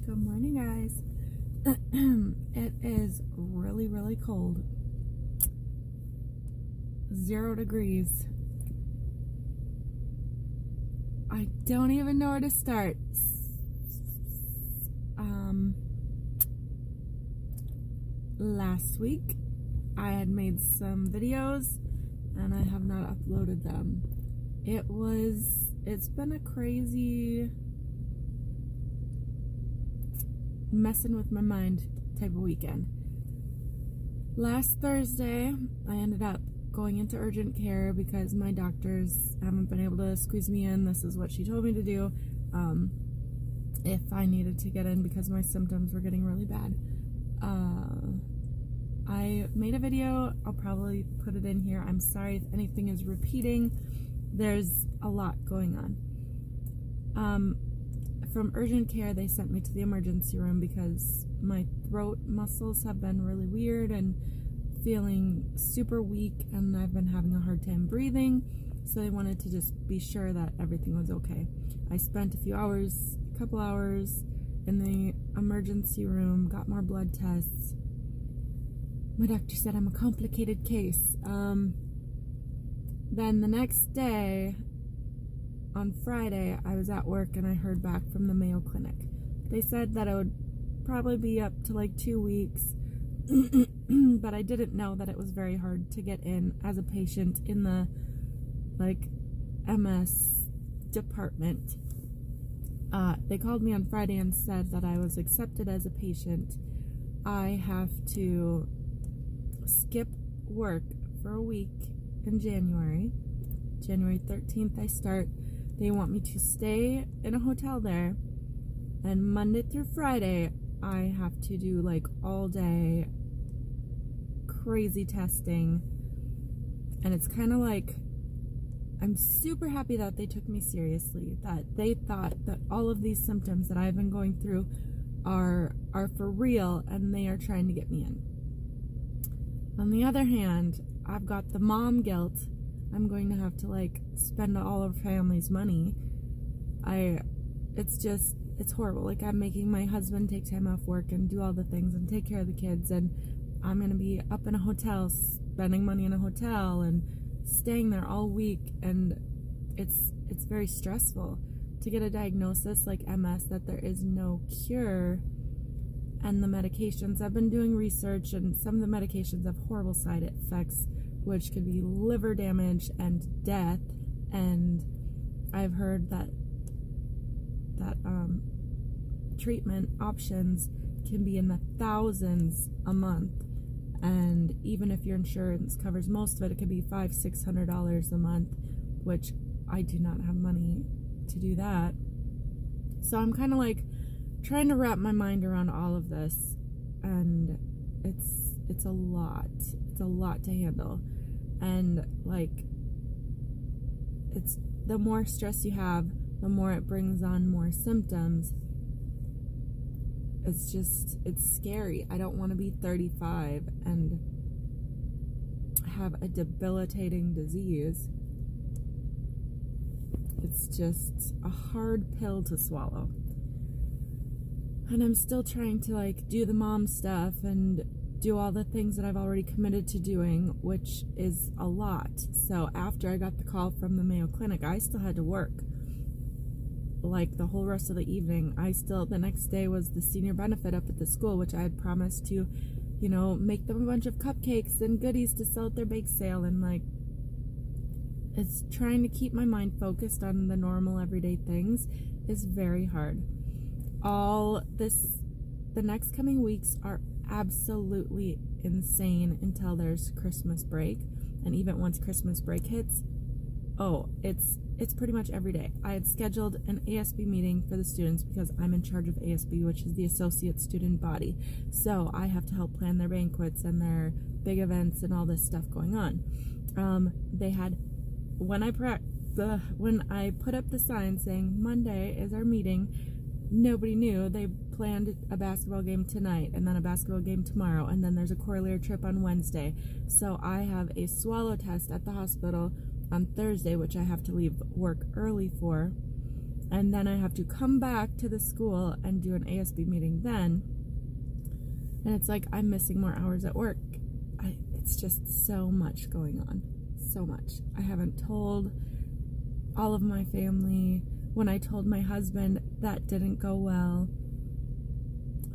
Good morning, guys. It is really, really cold. 0 degrees. I don't even know where to start. Last week I had made some videos and I have not uploaded them. It's been a crazy messing with my mind type of weekend. Last Thursday I ended up going into urgent care because my doctors haven't been able to squeeze me in. This is what she told me to do if I needed to get in because my symptoms were getting really bad. I made a video. I'll probably put it in here. I'm sorry if anything is repeating. There's a lot going on. From urgent care, they sent me to the emergency room because my throat muscles have been really weird and feeling super weak, and I've been having a hard time breathing, so they wanted to just be sure that everything was okay. I spent a couple hours in the emergency room, got more blood tests. My doctor said I'm a complicated case. Then the next day, on Friday, I was at work and I heard back from the Mayo Clinic. They said that it would probably be up to like 2 weeks, but I didn't know that it was very hard to get in as a patient in the MS department. They called me on Friday and said that I was accepted as a patient. I have to skip work for a week in January. January 13th I start. They want me to stay in a hotel there, and Monday through Friday I have to do like all day crazy testing, and it's kind of like I'm super happy that they took me seriously, that they thought that all of these symptoms that I've been going through are for real and they are trying to get me in. On the other hand, I've got the mom guilt. I'm going to have to like spend all of family's money. It's horrible. Like, I'm making my husband take time off work and do all the things and take care of the kids, and I'm going to be up in a hotel, spending money in a hotel and staying there all week, and it's very stressful to get a diagnosis like MS that there is no cure. And the medications, I've been doing research, and some of the medications have horrible side effects, which could be liver damage and death, and I've heard that treatment options can be in the thousands a month, and even if your insurance covers most of it, it could be $500-600 a month, which I do not have money to do that. So I'm kind of like trying to wrap my mind around all of this, and it's a lot. It's a lot to handle. And like, it's the more stress you have, the more it brings on more symptoms. It's scary. I don't want to be 35 and have a debilitating disease. It's just a hard pill to swallow. And I'm still trying to like do the mom stuff and do all the things that I've already committed to doing, which is a lot. So after I got the call from the Mayo Clinic, I still had to work like the whole rest of the evening. The next day was the senior benefit up at the school, which I had promised to, make them a bunch of cupcakes and goodies to sell at their bake sale, and like, it's trying to keep my mind focused on the normal everyday things is very hard. The next coming weeks are absolutely insane until there's Christmas break, and even once Christmas break hits, it's pretty much every day. I had scheduled an ASB meeting for the students because I'm in charge of ASB, which is the Associate Student Body, so I have to help plan their banquets and their big events and all this stuff going on. They had, when I put up the sign saying Monday is our meeting, nobody knew. They planned a basketball game tonight, and then a basketball game tomorrow, and then there's a corollary trip on Wednesday. So I have a swallow test at the hospital on Thursday, which I have to leave work early for. And then I have to come back to the school and do an ASB meeting then. And it's like I'm missing more hours at work. It's just so much going on. So much. I haven't told all of my family. When I told my husband, that didn't go well.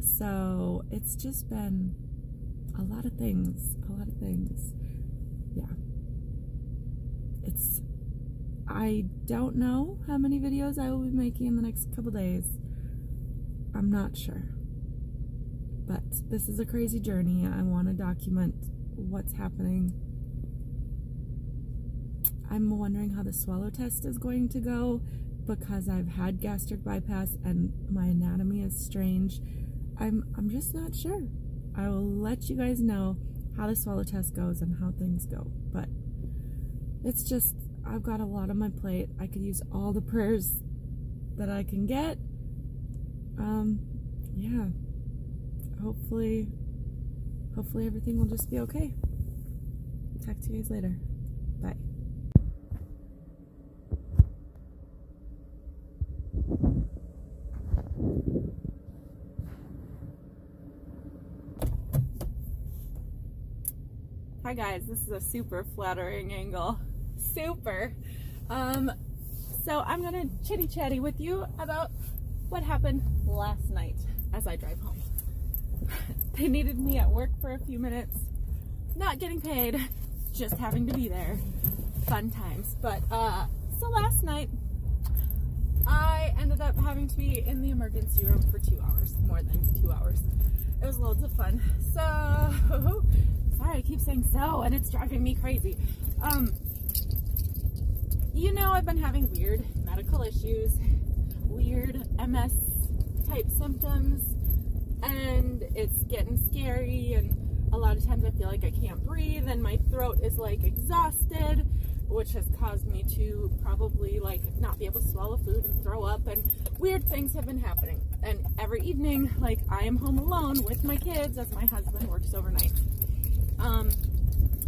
So it's just been a lot of things. A lot of things. Yeah. I don't know how many videos I will be making in the next couple days. I'm not sure. But this is a crazy journey. I want to document what's happening. I'm wondering how the swallow test is going to go because I've had gastric bypass and my anatomy is strange. I'm just not sure. I will let you guys know how the swallow test goes and how things go. But it's just, I've got a lot on my plate. I could use all the prayers that I can get. Yeah. Hopefully everything will just be okay. Talk to you guys later. Bye. Hi guys, this is a super flattering angle. Super. So I'm gonna chitty chatty with you about what happened last night as I drive home. They needed me at work for a few minutes, not getting paid, just having to be there. Fun times. But so last night I ended up having to be in the emergency room for 2 hours, more than 2 hours. It was loads of fun. So sorry, I keep saying so, and it's driving me crazy. You know, I've been having weird medical issues, weird MS type symptoms, and it's getting scary, and a lot of times I feel like I can't breathe, and my throat is like exhausted, which has caused me to probably like not be able to swallow food and throw up, and weird things have been happening. And every evening, like, I am home alone with my kids as my husband works overnight.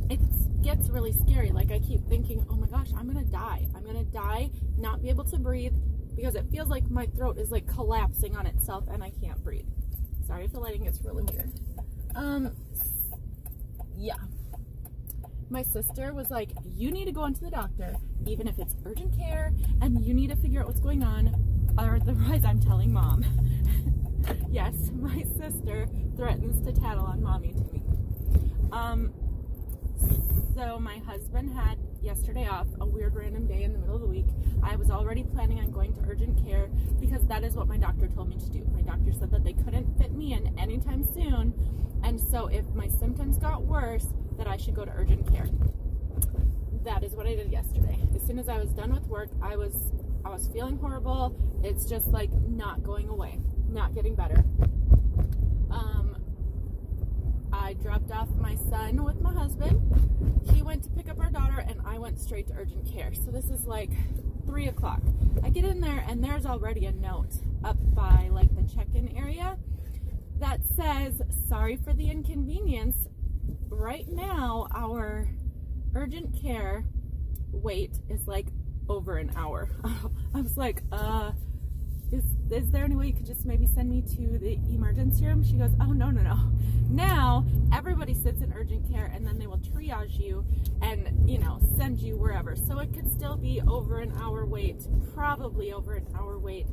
It gets really scary. Like, I keep thinking, oh my gosh, I'm gonna die. I'm gonna die, not be able to breathe, because it feels like my throat is like collapsing on itself and I can't breathe. Sorry if the lighting gets really weird. Yeah. My sister was like, you need to go into the doctor, even if it's urgent care, and you need to figure out what's going on, or otherwise I'm telling mom. Yes, my sister threatens to tattle on mommy to me. So my husband had yesterday off, a weird random day in the middle of the week. I was already planning on going to urgent care because that is what my doctor told me to do. My doctor said that they couldn't fit me in anytime soon, and so if my symptoms got worse, that I should go to urgent care. That is what I did yesterday. As soon as I was done with work, I was feeling horrible. It's just like not going away, not getting better. I dropped off my son with my husband. He went to pick up our daughter, and I went straight to urgent care. So this is like 3 o'clock. I get in there, and there's already a note up by like the check-in area that says, sorry for the inconvenience. Right now, our urgent care wait is like over an hour. I was like, is there any way you could just maybe send me to the emergency room? She goes, oh, no. Now, everybody sits in urgent care, and then they will triage you and, you know, send you wherever. So it could still be over an hour wait, probably over an hour wait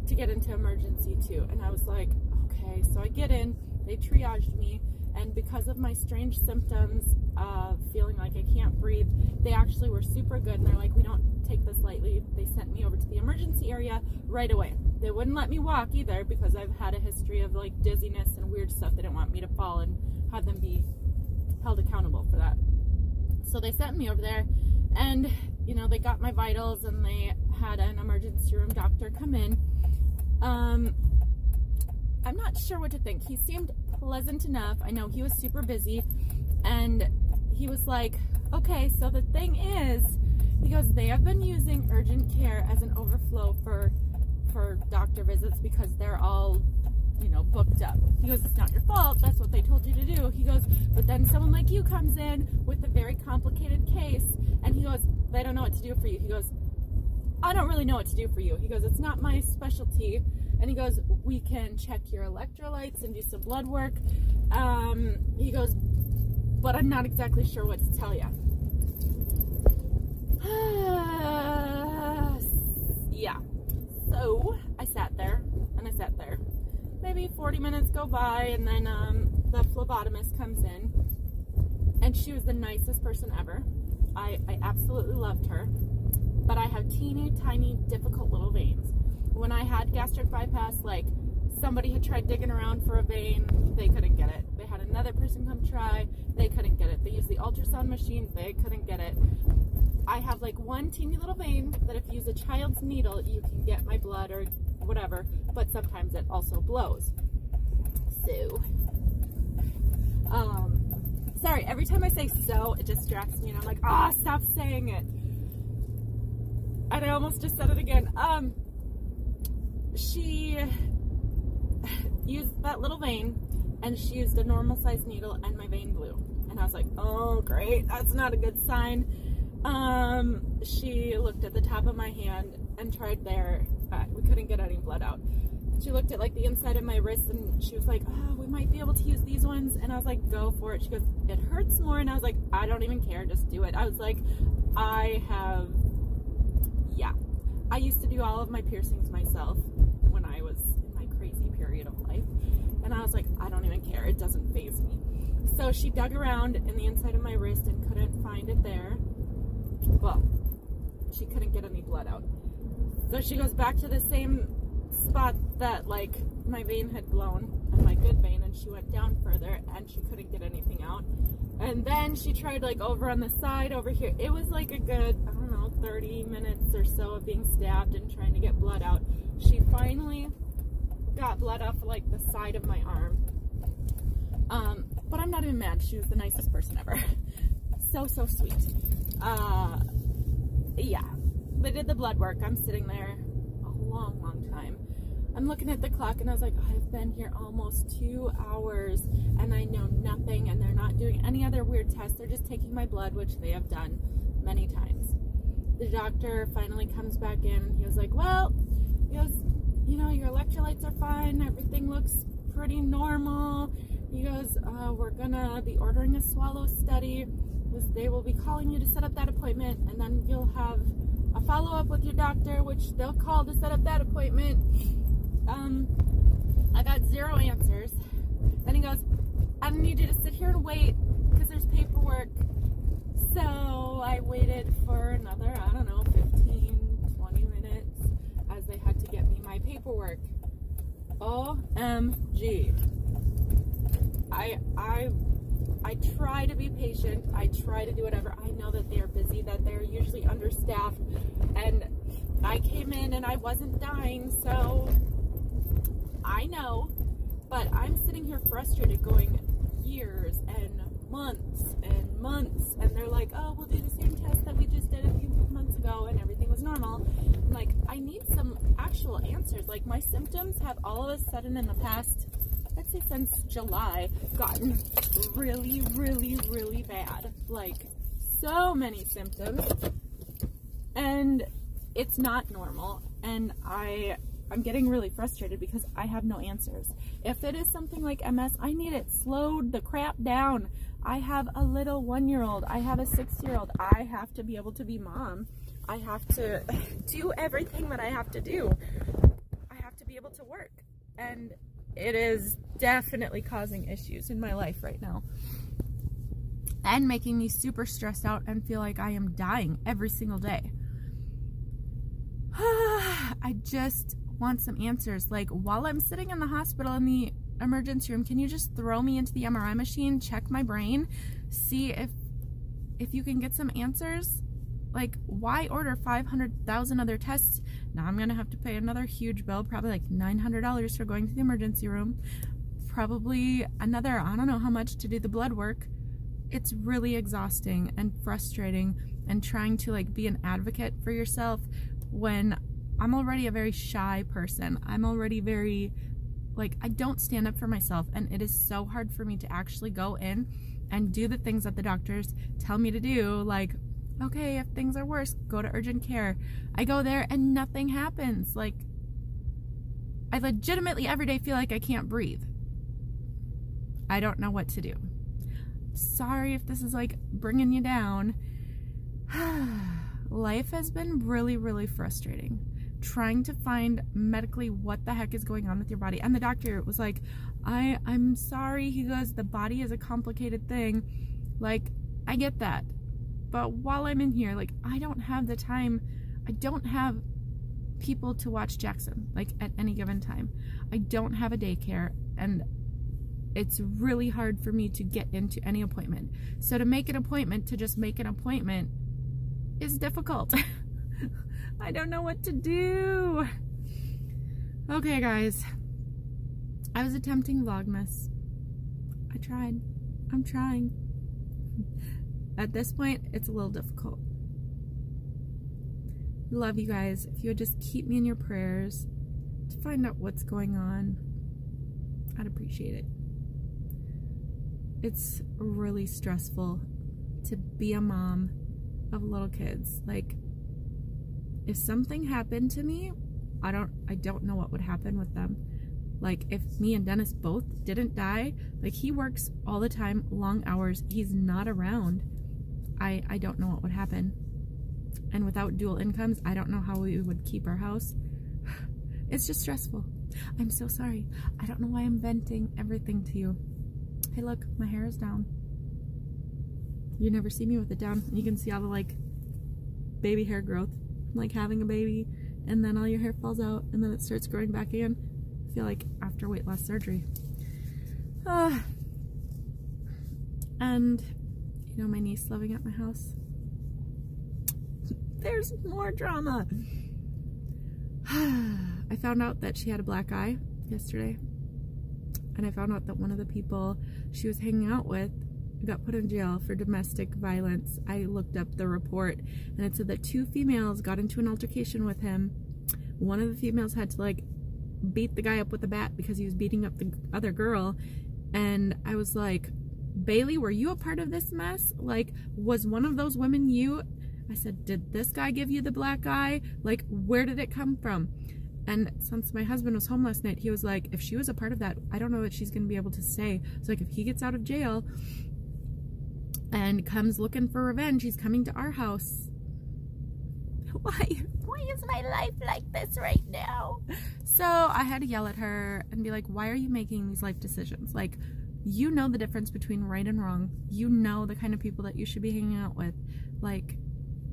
to get into emergency too. And I was like, okay. So I get in, they triaged me, and because of my strange symptoms of feeling like I can't breathe, they actually were super good, and they're like, we don't take this lightly. They sent me over to the emergency area right away. They wouldn't let me walk either because I've had a history of like dizziness and weird stuff. They didn't want me to fall and have them be held accountable for that. So they sent me over there, and you know, they got my vitals, and they had an emergency room doctor come in. I'm not sure what to think. He seemed pleasant enough. I know he was super busy, and he was like, okay, so the thing is, he goes, they have been using urgent care as an overflow for doctor visits because they're all, you know, booked up. He goes, it's not your fault. That's what they told you to do. He goes, but then someone like you comes in with a very complicated case, and he goes, they don't know what to do for you. He goes, I don't really know what to do for you. He goes, it's not my specialty. And he goes, we can check your electrolytes and do some blood work. He goes, but I'm not exactly sure what to tell you. Yeah. So I sat there and I sat there. Maybe 40 minutes go by, and then the phlebotomist comes in, and she was the nicest person ever. I absolutely loved her. But I have teeny tiny difficult little veins. When I had gastric bypass, like, somebody had tried digging around for a vein, they couldn't get it. They had another person come try, they couldn't get it. They used the ultrasound machine, they couldn't get it. I have like one teeny little vein that if you use a child's needle, you can get my blood or whatever, but sometimes it also blows. So, sorry, every time I say so, it distracts me and I'm like, stop saying it. And I almost just said it again. She used that little vein, and she used a normal sized needle, and my vein blew. And I was like, oh great, that's not a good sign. She looked at the top of my hand and tried there. We couldn't get any blood out. She looked at like the inside of my wrist, and she was like, oh, we might be able to use these ones. And I was like, go for it. She goes, it hurts more. And I was like, I don't even care, just do it. I was like, I used to do all of my piercings myself when I was in my crazy period of life. And I was like, I don't even care. It doesn't faze me. So she dug around in the inside of my wrist and couldn't find it there. Well, she couldn't get any blood out. So she goes back to the same spot that like my vein had blown, my good vein, and she went down further and she couldn't get anything out. And then she tried like over on the side over here. It was like a good, I don't know, 30 minutes or so of being stabbed and trying to get blood out. She finally got blood off like the side of my arm. But I'm not even mad. She was the nicest person ever. So sweet. Yeah. They did the blood work. I'm sitting there a long time. I'm looking at the clock and I was like, I've been here almost 2 hours and I know nothing, and they're not doing any other weird tests. They're just taking my blood, which they have done many times. The doctor finally comes back in and he was like, well, he goes, you know, your electrolytes are fine. Everything looks pretty normal. He goes, we're gonna be ordering a swallow study. They will be calling you to set up that appointment, and then you'll have a follow-up with your doctor, which they'll call to set up that appointment. I got 0 answers. Then he goes, I need you to sit here and wait because there's paperwork. So I waited for another, I don't know, 15, 20 minutes as they had to get me my paperwork. OMG. I try to be patient. I try to do whatever. I know that they're busy, that they're usually understaffed, and I came in and I wasn't dying, so I know, but I'm sitting here frustrated going years and months, and they're like, oh, we'll do the same test that we just did a few months ago and everything was normal. I'm like, I need some actual answers. Like, my symptoms have all of a sudden in the past, I'd say since July, gotten really bad. Like, so many symptoms, and it's not normal, and I'm getting really frustrated because I have no answers. If it is something like MS, I need it slowed the crap down. I have a little 1-year-old. I have a 6-year-old. I have to be able to be mom. I have to do everything that I have to do. I have to be able to work. And it is definitely causing issues in my life right now. And making me super stressed out and feel like I am dying every single day. I just want some answers. Like, while I'm sitting in the hospital in the emergency room, can you just throw me into the MRI machine, check my brain, see if you can get some answers? Like, why order 500,000 other tests? Now I'm gonna have to pay another huge bill, probably like $900 for going to the emergency room, probably another, I don't know how much to do the blood work. It's really exhausting and frustrating, and trying to like be an advocate for yourself when I'm already a very shy person. I'm already very, like, I don't stand up for myself, and it is so hard for me to actually go in and do the things that the doctors tell me to do, like Okay, if things are worse, go to urgent care. I go there and nothing happens. Like, I legitimately every day feel like I can't breathe. I don't know what to do. Sorry if this is like bringing you down. Life has been really, really frustrating. Trying to find medically what the heck is going on with your body. And the doctor was like, I'm sorry. He goes, the body is a complicated thing. Like, I get that. But while I'm in here, like, I don't have the time. I don't have people to watch Jackson, like, at any given time. I don't have a daycare, and it's really hard for me to get into any appointment. So to make an appointment, to just make an appointment, is difficult. I don't know what to do. Okay, guys. I was attempting Vlogmas. I tried. I'm trying. At this point, it's a little difficult. Love you guys. If you would just keep me in your prayers to find out what's going on, I'd appreciate it. It's really stressful to be a mom of little kids. Like, if something happened to me, I don't know what would happen with them. Like, if me and Dennis both didn't die, like, he works all the time, long hours, he's not around. I don't know what would happen. And without dual incomes, I don't know how we would keep our house. It's just stressful. I'm so sorry. I don't know why I'm venting everything to you. Hey, look, my hair is down. You never see me with it down. You can see all the, like, baby hair growth. Like having a baby, and then all your hair falls out, and then it starts growing back again. I feel like after weight loss surgery. And, you know, my niece living at my house. There's more drama. I found out that she had a black eye yesterday. And I found out that one of the people she was hanging out with got put in jail for domestic violence. I looked up the report, and it said that 2 females got into an altercation with him. One of the females had to, like, beat the guy up with a bat because he was beating up the other girl. And I was like, Bailey, were you a part of this mess? Like, was one of those women you? I said, did this guy give you the black eye? Like, where did it come from? And since my husband was home last night, he was like, if she was a part of that, I don't know that she's going to be able to stay. So, like, if he gets out of jail and comes looking for revenge, he's coming to our house. Why is my life like this right now? So I had to yell at her and be like, why are you making these life decisions? Like, you know the difference between right and wrong. You know the kind of people that you should be hanging out with. Like,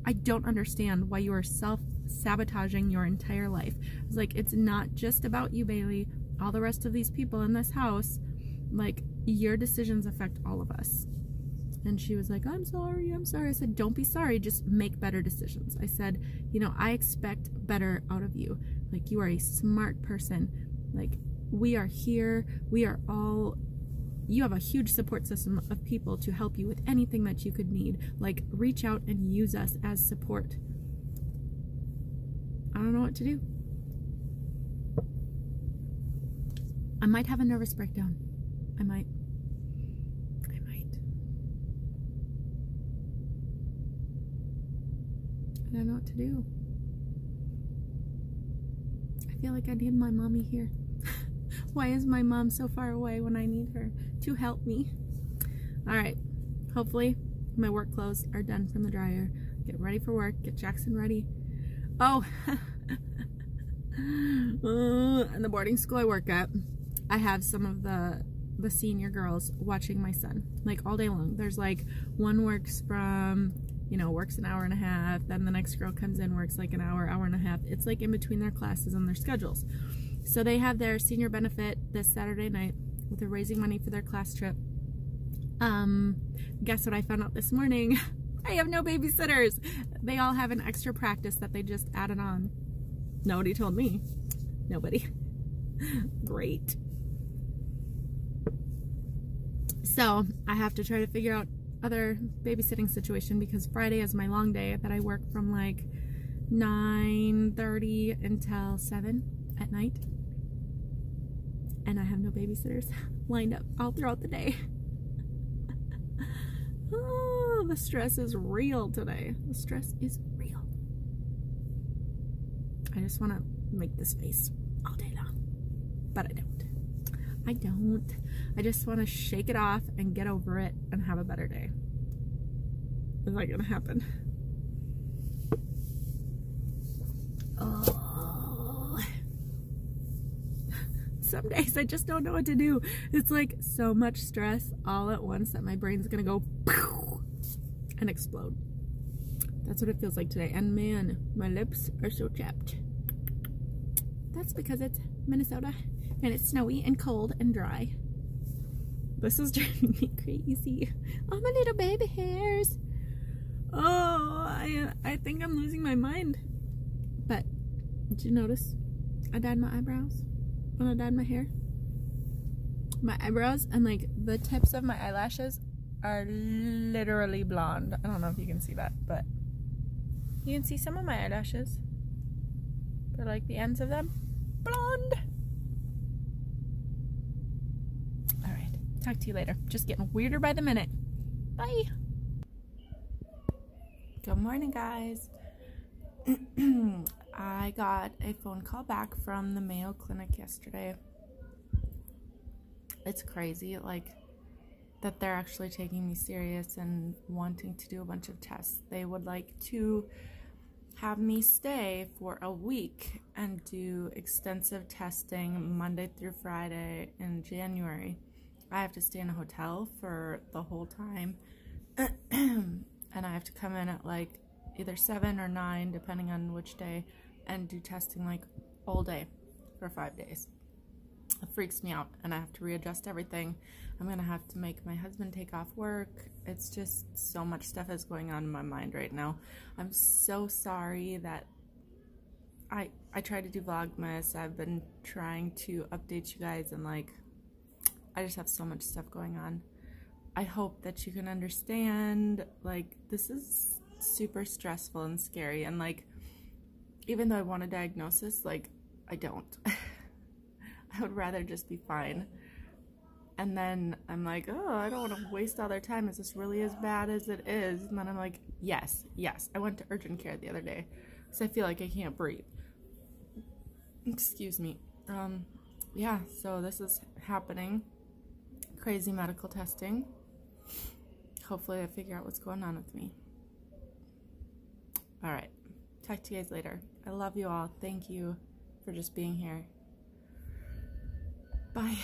I don't understand why you are self-sabotaging your entire life. It's like, it's not just about you, Bailey. All the rest of these people in this house, like, your decisions affect all of us. And she was like, I'm sorry, I'm sorry. I said, don't be sorry, just make better decisions. I said, you know, I expect better out of you. Like, you are a smart person. Like, we are here. We are all, you have a huge support system of people to help you with anything that you could need. Like, reach out and use us as support. I don't know what to do. I might have a nervous breakdown. I might. I don't know what to do. I feel like I need my mommy here. Why is my mom so far away when I need her to help me? Alright, hopefully my work clothes are done from the dryer. Get ready for work, get Jackson ready. Oh, and the boarding school I work at, I have some of the senior girls watching my son, like, all day long. There's, like, one works from, you know, works an hour and a half, then the next girl comes in, works like an hour, hour and a half. It's like in between their classes and their schedules. So they have their senior benefit this Saturday night with they're raising money for their class trip. Guess what I found out this morning? I have no babysitters. They all have an extra practice that they just added on. Nobody told me. Nobody. Great. So I have to try to figure out other babysitting situation because Friday is my long day that I work from like 9:30 until 7 at night. And I have no babysitters lined up all throughout the day. The stress is real today. The stress is real. I just want to make this face all day long. But I don't. I just want to shake it off and get over it and have a better day. Is that gonna happen? Oh. Some days I just don't know what to do. It's like so much stress all at once that my brain's gonna go and explode. That's what it feels like today. And man, my lips are so chapped. That's because it's Minnesota and it's snowy and cold and dry. This is driving me crazy. Oh, my little baby hairs. Oh, I think I'm losing my mind. But did you notice I dyed my eyebrows when I dyed my hair? My eyebrows and like the tips of my eyelashes are literally blonde. I don't know if you can see that, but you can see some of my eyelashes. But like the ends of them, blonde. Alright, talk to you later. Just getting weirder by the minute. Bye. Good morning, guys. I got a phone call back from the Mayo Clinic yesterday. It's crazy, like, that they're actually taking me serious and wanting to do a bunch of tests. They would like to have me stay for a week and do extensive testing Monday through Friday in January. I have to stay in a hotel for the whole time. And I have to come in at like either 7 or 9, depending on which day, and do testing like all day for 5 days. It freaks me out, and I have to readjust everything. I'm gonna have to make my husband take off work. It's just so much stuff is going on in my mind right now. I'm so sorry that I tried to do Vlogmas. I've been trying to update you guys, and like I just have so much stuff going on. I hope that you can understand, like, this is super stressful and scary, and like, even though I want a diagnosis, like, I don't. I would rather just be fine. And then I'm like, oh, I don't want to waste all their time. Is this really as bad as it is? And then I'm like, yes. I went to urgent care the other day because I feel like I can't breathe. Excuse me. Yeah, so this is happening. Crazy medical testing. Hopefully I figure out what's going on with me. Alright, talk to you guys later. I love you all. Thank you for just being here. Bye.